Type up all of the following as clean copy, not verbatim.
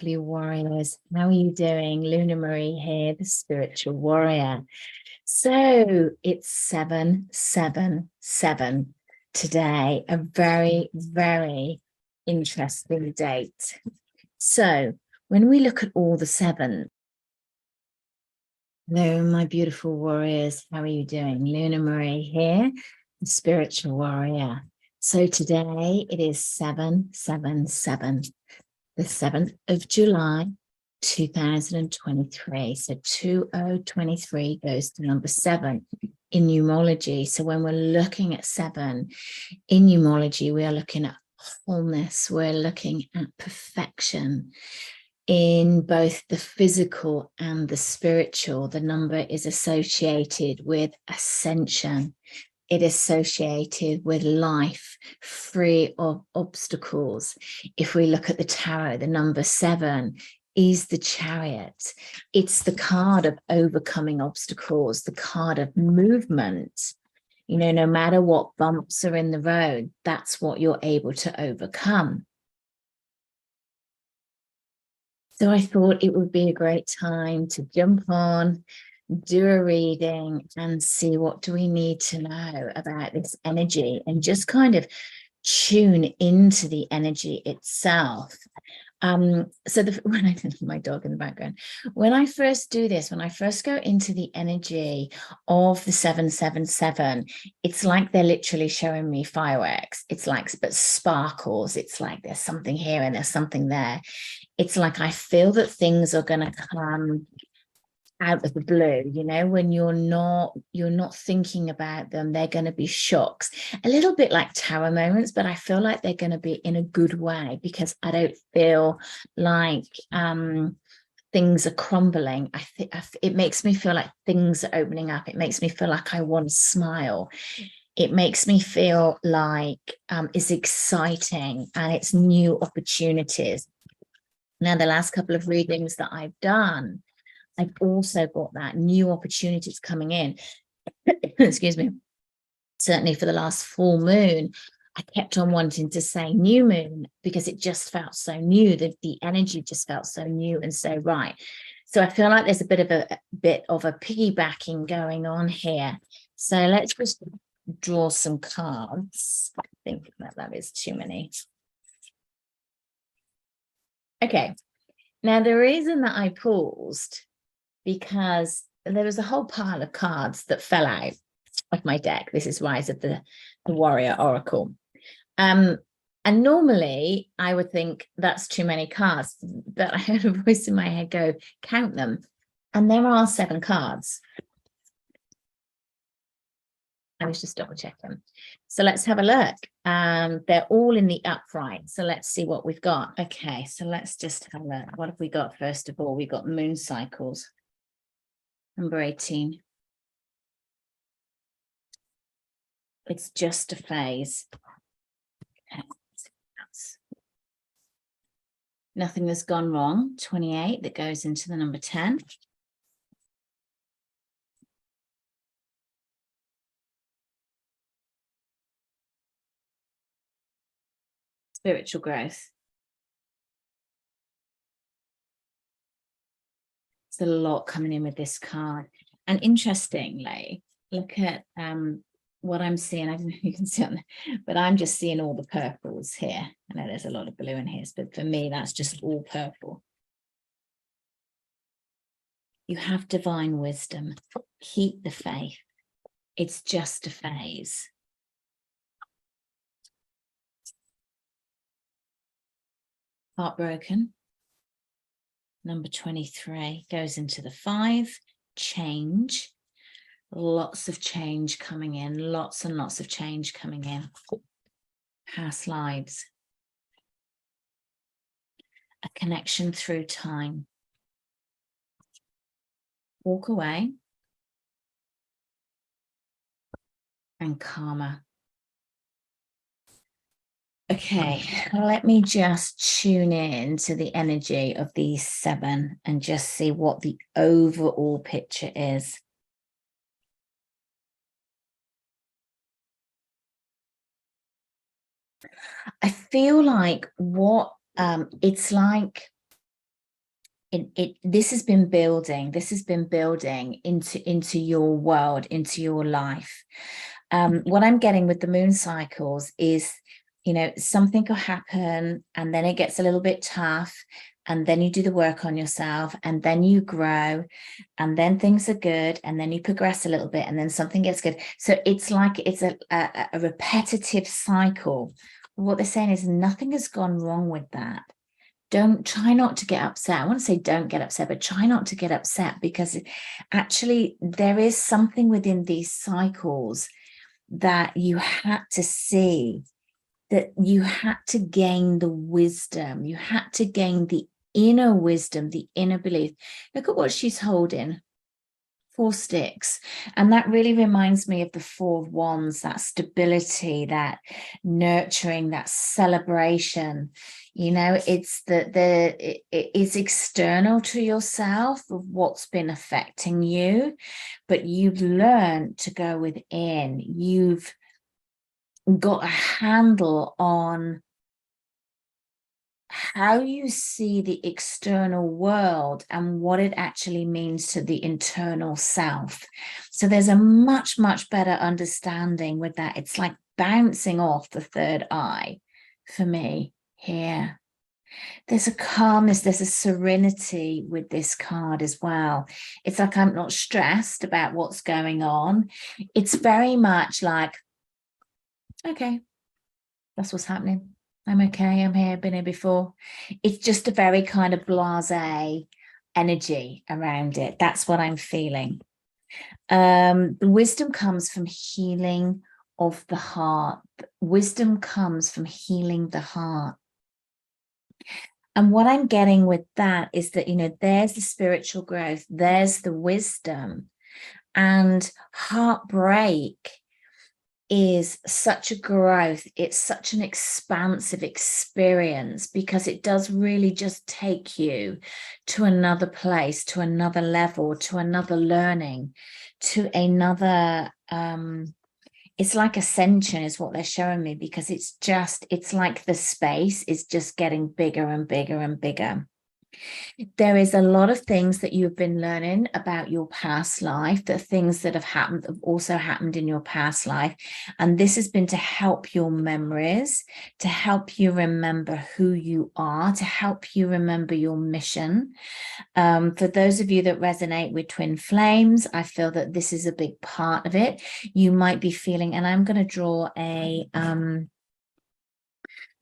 lovely warriors. How are you doing? Luna Marie here, the spiritual warrior. So it's 777 today, a very, very interesting date. So when we look at all the seven, hello, my beautiful warriors. How are you doing? Luna Marie here, the spiritual warrior. So today it is 777. The 7th of July, 2023. So 2023 goes to number 7 in numerology. So when we're looking at 7 in numerology, we are looking at wholeness. We're looking at perfection in both the physical and the spiritual. The number is associated with ascension. It is associated with life free of obstacles. If we look at the tarot, the number 7 is the Chariot. It's the card of overcoming obstacles, the card of movement. You know, no matter what bumps are in the road, that's what you're able to overcome. So I thought it would be a great time to jump on, do a reading and see what do we need to know about this energy and just kind of tune into the energy itself. When I my dog in the background, when I first do this, when I first go into the energy of the 777, it's like they're literally showing me fireworks. It's like, but sparkles. It's like there's something here and there's something there. It's like I feel that things are going to come out of the blue, you know, when you're not thinking about them, they're going to be shocks, a little bit like tower moments, but I feel like they're going to be in a good way because I don't feel like things are crumbling. I think it makes me feel like things are opening up. It makes me feel like I want to smile. It makes me feel like it's exciting and it's new opportunities. Now, the last couple of readings that I've done, I've also got that new opportunities coming in. Excuse me. Certainly for the last full moon, I kept on wanting to say new moon because it just felt so new. The energy just felt so new and so right. So I feel like there's a bit of a piggybacking going on here. So let's just draw some cards. I think that is too many. Okay. Now, the reason that I paused because there was a whole pile of cards that fell out of my deck. This is Rise of the Warrior Oracle. And normally I would think that's too many cards, but I heard a voice in my head go, count them. And there are 7 cards. I was just double checking. So let's have a look. They're all in the upright. So let's see what we've got. Okay, so let's just have a look. What have we got first of all? We've got moon cycles. Number 18. It's just a phase. Okay. Nothing has gone wrong. 28 that goes into the number 10. Spiritual growth. There's a lot coming in with this card. And interestingly, look at what I'm seeing. I don't know if you can see on there, but I'm just seeing all the purples here. I know there's a lot of blue in here, but for me, that's just all purple. You have divine wisdom. Keep the faith. It's just a phase. Heartbroken. Number 23 goes into the 5. Change. Lots of change coming in. Lots and lots of change coming in. Past lives. A connection through time. Walk away. And karma. Okay, let me just tune in to the energy of these 7 and just see what the overall picture is. I feel like what it's like this has been building into your world, into your life. What I'm getting with the moon cycles is, something will happen and then it gets a little bit tough, and then you do the work on yourself, and then you grow, and then things are good, and then you progress a little bit, and then something gets good. So it's like it's a repetitive cycle. What they're saying is nothing has gone wrong with that. Don't try not to get upset. I want to say don't get upset, but try not to get upset, because actually there is something within these cycles that you had to see, that you had to gain the wisdom, you had to gain the inner wisdom, the inner belief. Look at what she's holding. 4 sticks. And that really reminds me of the 4 of Wands, that stability, that nurturing, that celebration. It's it's external to yourself of what's been affecting you, but you've learned to go within. You've got a handle on how you see the external world and what it actually means to the internal self. So there's a much, much better understanding with that. It's like bouncing off the third eye for me here. There's a calmness, there's a serenity with this card as well. It's like I'm not stressed about what's going on. It's very much like, okay, that's what's happening. I'm okay, I'm here, been here before. It's just a very kind of blasé energy around it. That's what I'm feeling. The wisdom comes from healing of the heart. Wisdom comes from healing the heart. And what I'm getting with that is that, there's the spiritual growth, there's the wisdom, and heartbreak is such a growth. It's such an expansive experience, because it does really just take you to another place, to another level, to another learning, to another, it's like ascension is what they're showing me, because it's like the space is just getting bigger and bigger and bigger. There is a lot of things that you've been learning about your past life, that things that have also happened in your past life. And this has been to help your memories, to help you remember who you are, to help you remember your mission. For those of you that resonate with twin flames, I feel that this is a big part of it. You might be feeling, and I'm going to draw a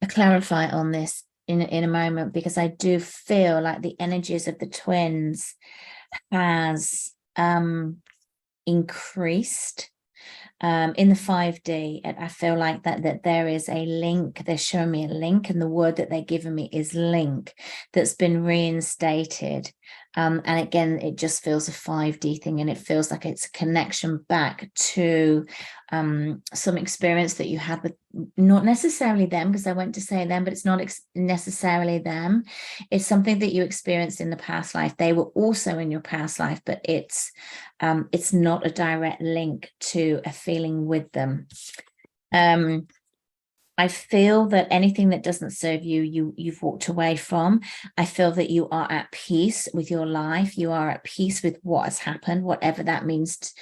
clarify on this in a moment, because I do feel like the energies of the twins has increased in the 5D. I feel like that there is a link. They're showing me a link, and the word that they're giving me is link, that's been reinstated. And again, it just feels a 5D thing, and it feels like it's a connection back to some experience that you had with, not necessarily them, because I went to say them, but it's not necessarily them. It's something that you experienced in the past life. They were also in your past life, but it's not a direct link to a feeling with them. I feel that anything that doesn't serve you, you've walked away from. I feel that you are at peace with your life. You are at peace with what has happened, whatever that means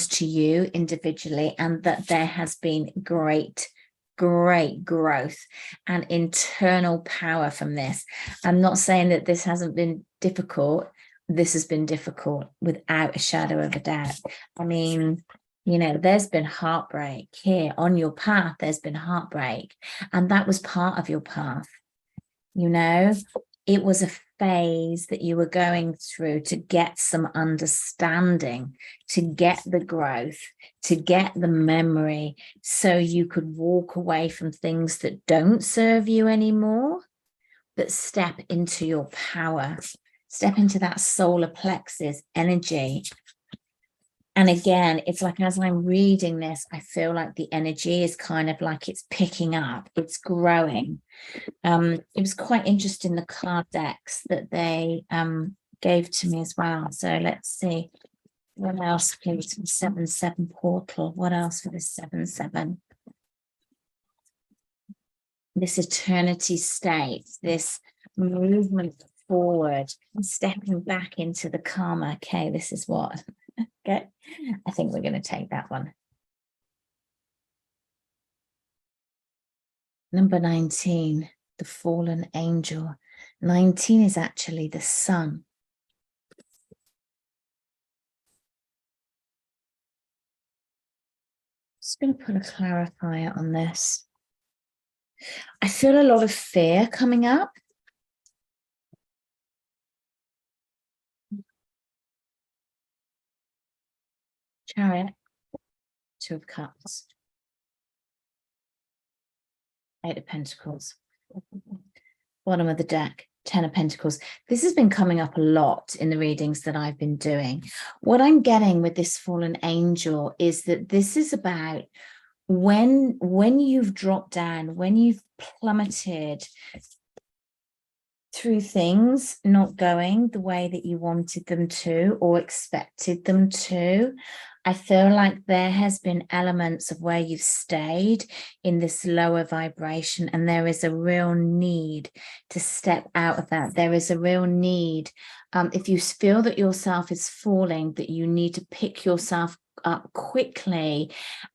to you individually, and that there has been great growth and internal power from this. I'm not saying that this hasn't been difficult. This has been difficult without a shadow of a doubt. I mean, there's been heartbreak here on your path. There's been heartbreak, and that was part of your path. It was a phase that you were going through to get some understanding, to get the growth, to get the memory, so you could walk away from things that don't serve you anymore, but step into your power, step into that solar plexus energy. And again, it's like, as I'm reading this, I feel like the energy is kind of like it's picking up, it's growing. It was quite interesting, the card decks that they gave to me as well. So let's see, what else, please? 7/7 portal. What else for this 7/7? This eternity state, this movement forward and stepping back into the karma. Okay, this is what. Okay, I think we're going to take that one. Number 19, the fallen angel. 19 is actually the sun. Just going to put a clarifier on this. I feel a lot of fear coming up. Chariot, Two of Cups, Eight of Pentacles, bottom of the deck, Ten of Pentacles. This has been coming up a lot in the readings that I've been doing. What I'm getting with this fallen angel is that this is about when you've dropped down, when you've plummeted through things not going the way that you wanted them to or expected them to. I feel like there has been elements of where you've stayed in this lower vibration, and there is a real need to step out of that. There is a real need, if you feel that yourself is falling, that you need to pick yourself up quickly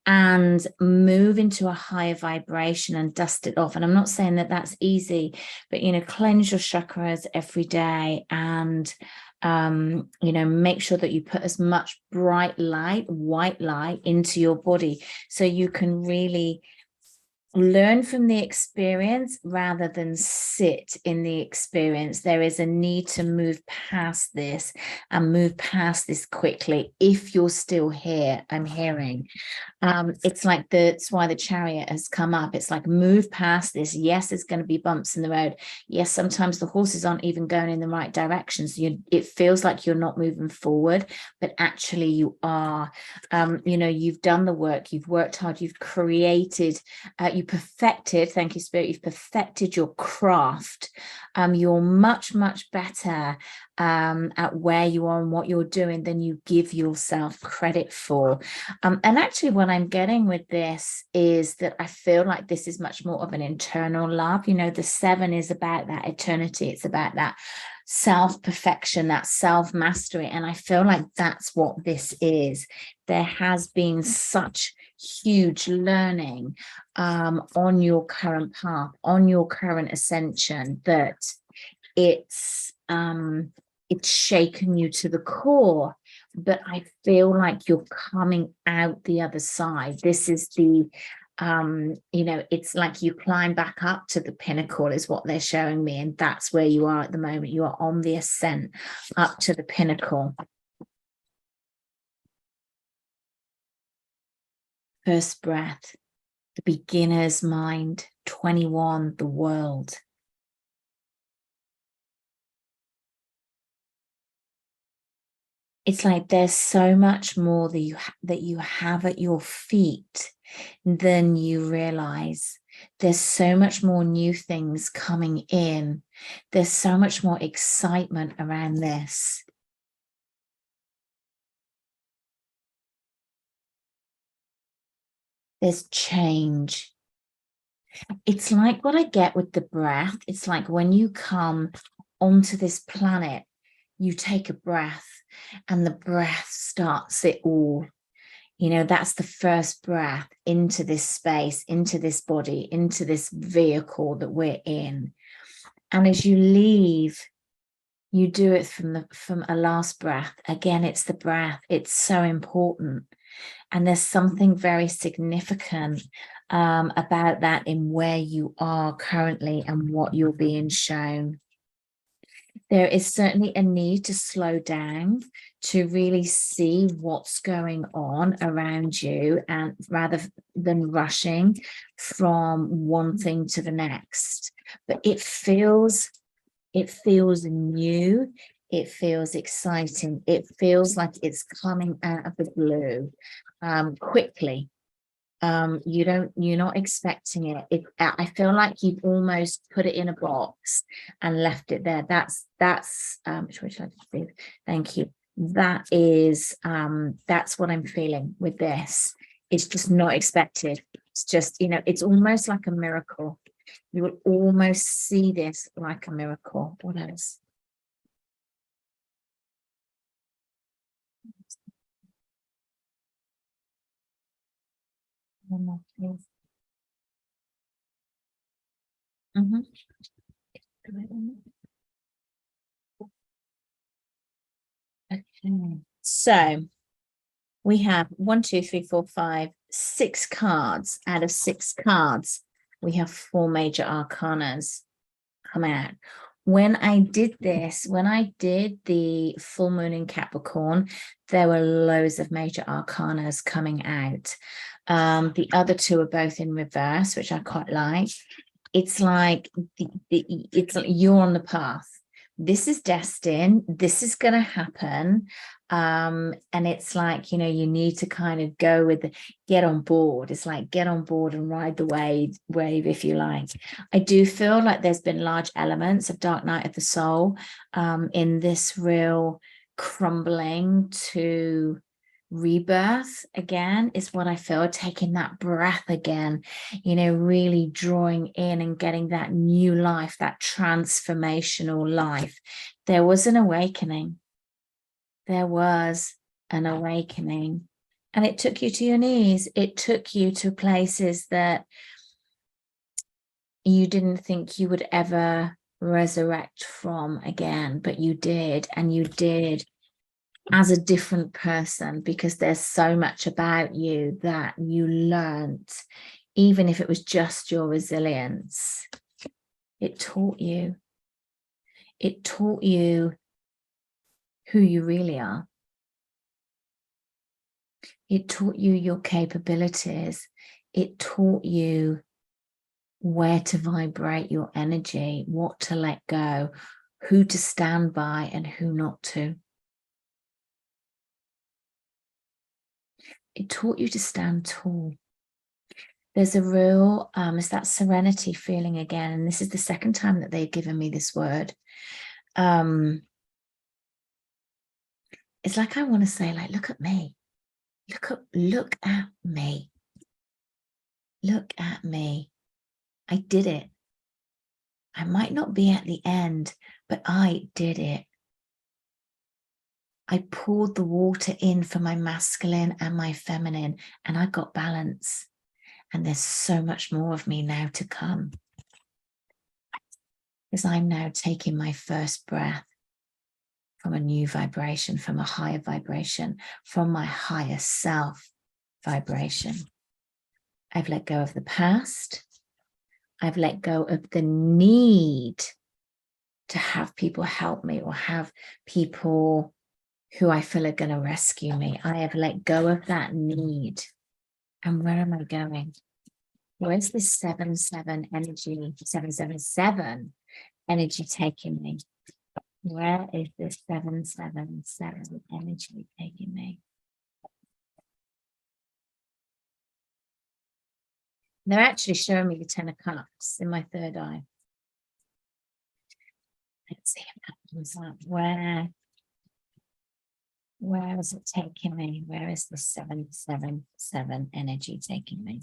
and move into a higher vibration and dust it off. And I'm not saying that that's easy, but, you know, cleanse your chakras every day and you know, make sure that you put as much bright light, white light into your body so you can really learn from the experience rather than sit in the experience. There is a need to move past this and move past this quickly. If you're still here, I'm hearing. It's like that's why the Chariot has come up. It's like, move past this. Yes, there's going to be bumps in the road. Yes, sometimes the horses aren't even going in the right direction. So it feels like you're not moving forward, but actually you are. You know, you've done the work, you've worked hard, you've created, you perfected, thank you, Spirit, you've perfected your craft. You're much, much better at where you are and what you're doing than you give yourself credit for. And actually what I'm getting with this is that I feel like this is much more of an internal love. You know, the 7 is about that eternity. It's about that self-perfection, that self-mastery. And I feel like that's what this is. There has been such huge learning on your current path, on your current ascension, that it's shaken you to the core. But I feel like you're coming out the other side. This is the you know, it's like you climb back up to the pinnacle is what they're showing me, and that's where you are at the moment. You are on the ascent up to the pinnacle. First breath, the beginner's mind. 21, the world. It's like there's so much more that you have at your feet than you realize. There's so much more new things coming in. There's so much more excitement around this. There's change. It's like what I get with the breath. It's like when you come onto this planet, you take a breath and the breath starts it all. You know, that's the first breath into this space, into this body, into this vehicle that we're in. And as you leave, you do it from a last breath. Again, it's the breath. It's so important. And there's something very significant about that in where you are currently and what you're being shown. There is certainly a need to slow down, to really see what's going on around you, and rather than rushing from one thing to the next. But it feels new. It feels exciting. It feels like it's coming out of the blue quickly. You're not expecting it. I feel like you've almost put it in a box and left it there. That's which I do. Thank you. That is that's what I'm feeling with this. It's just not expected. It's just, you know, it's almost like a miracle. You will almost see this like a miracle. What else? One more, please. Mm-hmm. Okay. So we have 1, 2, 3, 4, 5, 6 cards. Out of 6 cards, we have 4 major arcanas come out. When I did this, when I did the full moon in Capricorn, there were loads of major arcanas coming out. The other 2 are both in reverse, which I quite like. It's like it's like you're on the path. This is destined. This is going to happen. And it's like, you know, you need to kind of go with the get on board. It's like get on board and ride the wave, if you like. I do feel like there's been large elements of Dark Night of the Soul in this real crumbling to rebirth again is what I feel, taking that breath again, you know, really drawing in and getting that new life, that transformational life. There was an awakening. There was an awakening. And it took you to your knees. It took you to places that you didn't think you would ever resurrect from again, but you did. And you did as a different person, because there's so much about you that you learned, even if it was just your resilience. It taught you who you really are. It taught you your capabilities. It taught you where to vibrate your energy, what to let go, who to stand by and who not to. It taught you to stand tall. There's a real, it's that serenity feeling again. And this is the second time that they've given me this word. It's like, I want to say, like, look at me. Look at me. Look at me. I did it. I might not be at the end, but I did it. I poured the water in for my masculine and my feminine, and I got balance. And there's so much more of me now to come. Because I'm now taking my first breath from a new vibration, from a higher vibration, from my higher self vibration. I've let go of the past. I've let go of the need to have people help me or have people who I feel are going to rescue me. I have let go of that need. And where am I going? Where's this 7-7 energy, 777 energy taking me? Where is this 777 energy taking me? They're actually showing me the 10 of Cups in my third eye. Let's see if that comes up. Where is it taking me? Where is the 777 energy taking me?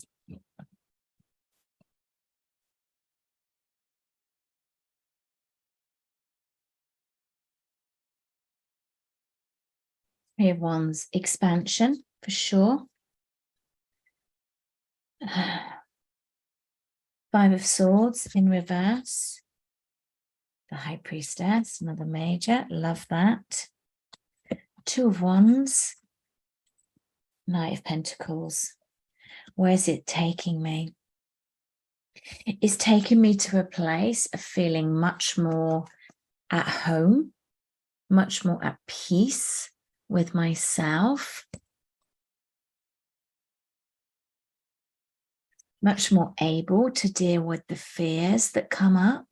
Three of Wands, expansion for sure. 5 of Swords in reverse. The High Priestess, another major, love that. 2 of Wands, Knight of Pentacles. Where's it taking me? It's taking me to a place of feeling much more at home, much more at peace with myself, much more able to deal with the fears that come up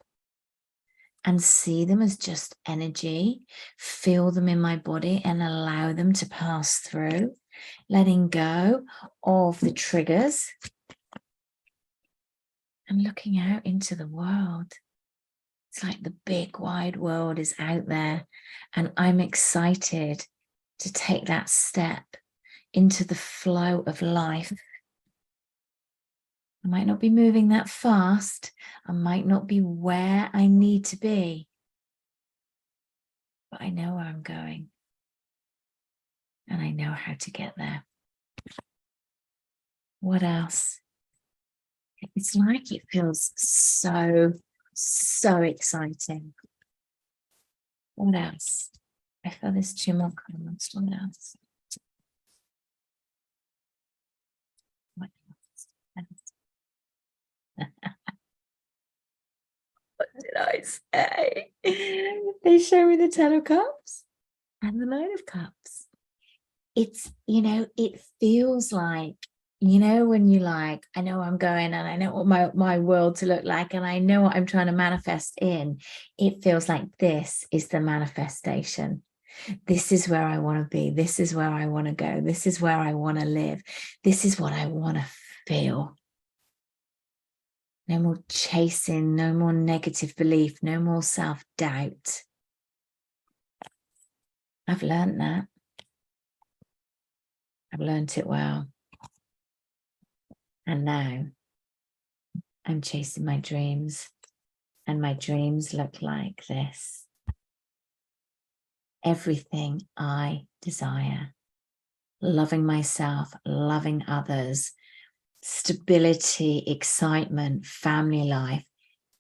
and see them as just energy, feel them in my body and allow them to pass through, letting go of the triggers and looking out into the world. It's like the big wide world is out there, and I'm excited to take that step into the flow of life. I might not be moving that fast. I might not be where I need to be, but I know where I'm going and I know how to get there. What else? It's like it feels so exciting. What else? I feel there's 2 more cards. What else? What else? What did I say? They show me the 10 of Cups and the 9 of Cups. It's, it feels like, when you like, I know I'm going and I know what my world to look like and I know what I'm trying to manifest in. It feels like this is the manifestation. This is where I want to be. This is where I want to go. This is where I want to live. This is what I want to feel. No more chasing, no more negative belief, no more self-doubt. I've learned that. I've learned it well. And now I'm chasing my dreams. And my dreams look like this. Everything I desire. Loving myself, loving others, stability, excitement, family life.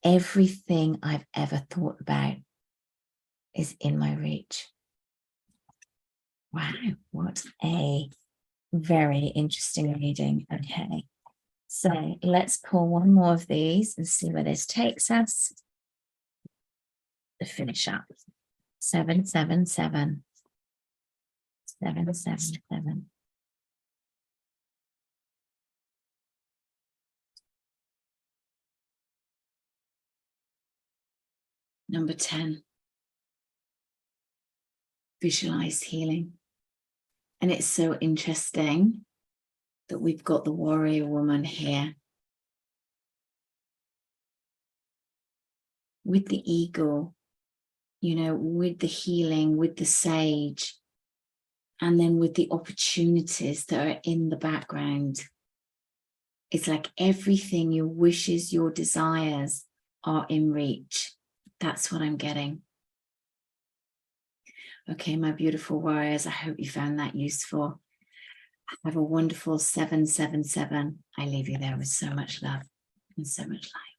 Everything I've ever thought about is in my reach. Wow, what a very interesting reading. Okay, so let's pull one more of these and see where this takes us to finish up. 777. 777. Number 10. Visualize healing. And it's so interesting that we've got the warrior woman here with the eagle, with the healing, with the sage, and then with the opportunities that are in the background. It's like everything, your wishes, your desires are in reach. That's what I'm getting. Okay, my beautiful warriors, I hope you found that useful. Have a wonderful 777. I leave you there with so much love and so much light.